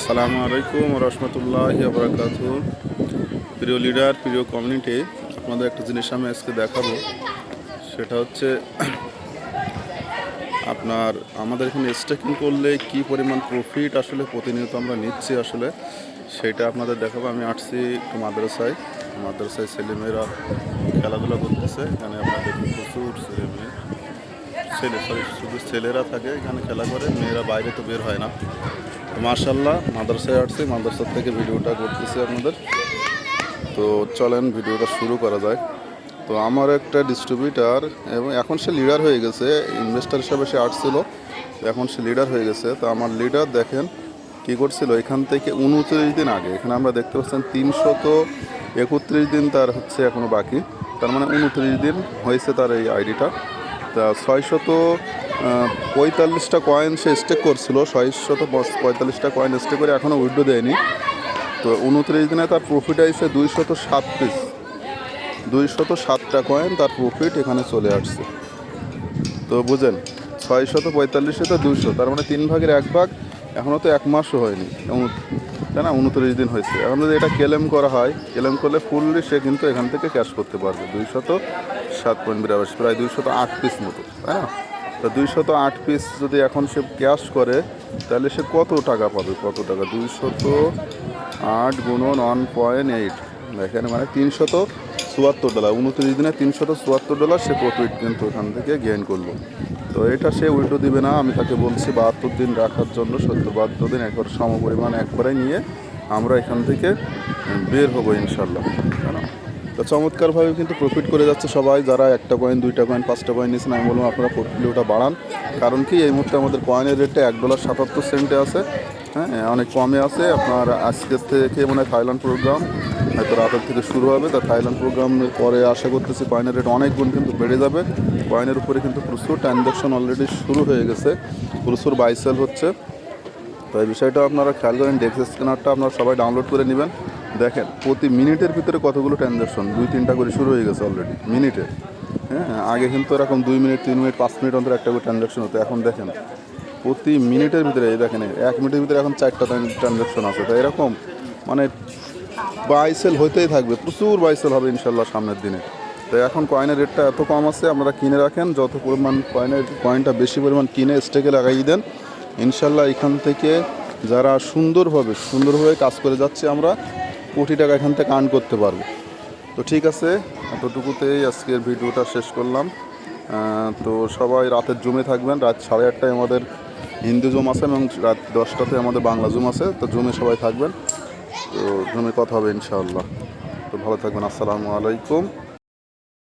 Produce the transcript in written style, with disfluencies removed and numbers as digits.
আসসালামু আলাইকুম রহমতুল্লাহি ওয়া বারাকাতুহু। প্রিয় লিডার, প্রিয় কমিউনিটি, আপনাদের একটা জিনিস আমি আজকে দেখাবো। সেটা হচ্ছে আপনার আমাদের এখানে স্টেকিং করলে কি পরিমাণ প্রফিট আসলে প্রতিনিয়ত আমরা নিচ্ছি আসলে সেটা আপনাদের দেখাবো। আমি আসছি একটু মাদ্রাসায় ছেলেমেয়েরা খেলাধুলা করতেছে। এখানে আপনাদের প্রচুর শুধু ছেলেরা থাকে এখানে খেলা করে, মেয়েরা বাইরে তো বের হয় না। মাশাআল্লাহ মাদ্রাসায় আসছি, মাদ্রাসার থেকে ভিডিওটা করতেছি আপনাদের। তো চলেন ভিডিওটা শুরু করা যায়। তো আমার একটা ডিস্ট্রিবিউটার, এবং এখন সে লিডার হয়ে গেছে, ইনভেস্টার হিসাবে সে আসছিল, এখন সে লিডার হয়ে গেছে। তো আমার লিডার দেখেন কি করছিল, এখান থেকে 29 দিন আগে, এখানে আমরা দেখতে পাচ্ছেন 331 দিন তার হচ্ছে এখনও বাকি, তার মানে 29 দিন হয়েছে তার এই আইডিটা। তা 645টা কয়েন সে স্টেক করছিল, 645টা কয়েন স্টেক করে এখনও উইথড্র দেয়নি। তো 29 দিনে তার প্রফিট আসছে 207টা কয়েন, তার প্রফিট এখানে চলে আসছে। তো বুঝেন, 645 তো 200, তার মানে 3 ভাগের 1 ভাগ, এখনও তো 1 মাসও হয়নি, তাই না? 29 দিন হয়েছে। এখন যদি এটা ক্লেম করা হয়, ক্লেম করলে ফুললি সে কিন্তু এখান থেকে ক্যাশ করতে পারবে 207.82, প্রায় 208 পিস মতো, তাই না? তো 208 পিস যদি এখন সে ক্যাশ করে, তাহলে সে কত টাকা পাবে? কত টাকা? 208 গুণন 1.8, এখানে মানে $374। 29 দিনে $374 সে প্রফিট কিন্তু ওখান থেকে গেইন করলো। তো এটা সে উইথড্র দিবে না, আমি তাকে বলছি 72 দিন রাখার জন্য। 72 দিন একবার সমপরিমাণ একবারে নিয়ে আমরা এখান থেকে বের হবো ইনশাল্লাহ, তাই না? তো চমৎকারভাবে কিন্তু প্রফিট করে যাচ্ছে সবাই, যারা 1টা কয়েন, 2টা কয়েন, 5টা কয়েন নিয়েছেন। আমি বলবো আপনারা পোর্টফোলিওটা বাড়ান, কারণ কি এই মুহূর্তে আমাদের কয়েনের রেটটা $1.77 আছে, হ্যাঁ, অনেক কমে আছে। আপনার আজকের থেকে মনে হয় থাইল্যান্ড প্রোগ্রাম হয়তো রাতের থেকে শুরু হবে। তা থাইল্যান্ড প্রোগ্রামের পরে আশা করতেছি কয়েনের রেট অনেক গুণ কিন্তু বেড়ে যাবে। কয়েনের উপরে কিন্তু প্রচুর ট্রানজ্যাকশন অলরেডি শুরু হয়ে গেছে, প্রচুর বাই সেল হচ্ছে। তো এই বিষয়টা আপনারা খেয়াল করেন। ডেক্স স্ক্যানারটা আপনারা সবাই ডাউনলোড করে নেবেন। দেখেন প্রতি মিনিটের ভিতরে কতগুলো ট্রানজ্যাকশন, 2-3টা করে শুরু হয়ে গেছে অলরেডি মিনিটে। হ্যাঁ, আগে কিন্তু এরকম 2 মিনিট, 3 মিনিট, 5 মিনিট অন্তর একটা করে ট্রানজ্যাকশন হতো। এখন দেখেন প্রতি মিনিটের ভিতরে, এই দেখেন 1 মিনিটের ভিতরে এখন 4টা ট্রানজ্যাকশন আছে। তো এরকম মানে বাইসেল হইতেই থাকবে, প্রচুর বাইসেল হবে ইনশাল্লাহ সামনের দিনে। তো এখন কয়েনের রেটটা এত কম আছে, আপনারা কিনে রাখেন। যত পরিমাণ কয়েনটা বেশি পরিমাণ কিনে স্টেকে লাগাই দেন, ইনশাল্লাহ এখান থেকে যারা সুন্দরভাবে কাজ করে যাচ্ছে, আমরা কোটি টাকা এখান থেকে আর্ন করতে পারবো। তো ঠিক আছে, এতটুকুতেই আজকের ভিডিওটা শেষ করলাম। তো সবাই রাতের জুমে থাকবেন। রাত 8:30টায় আমাদের হিন্দু জুম আছে এবং রাত 10টাতে আমাদের বাংলা জুম আছে। তো জুমে সবাই থাকবেন, তো জুমে কথা হবে ইনশাআল্লাহ। তো ভালো থাকবেন। আসসালামু আলাইকুম।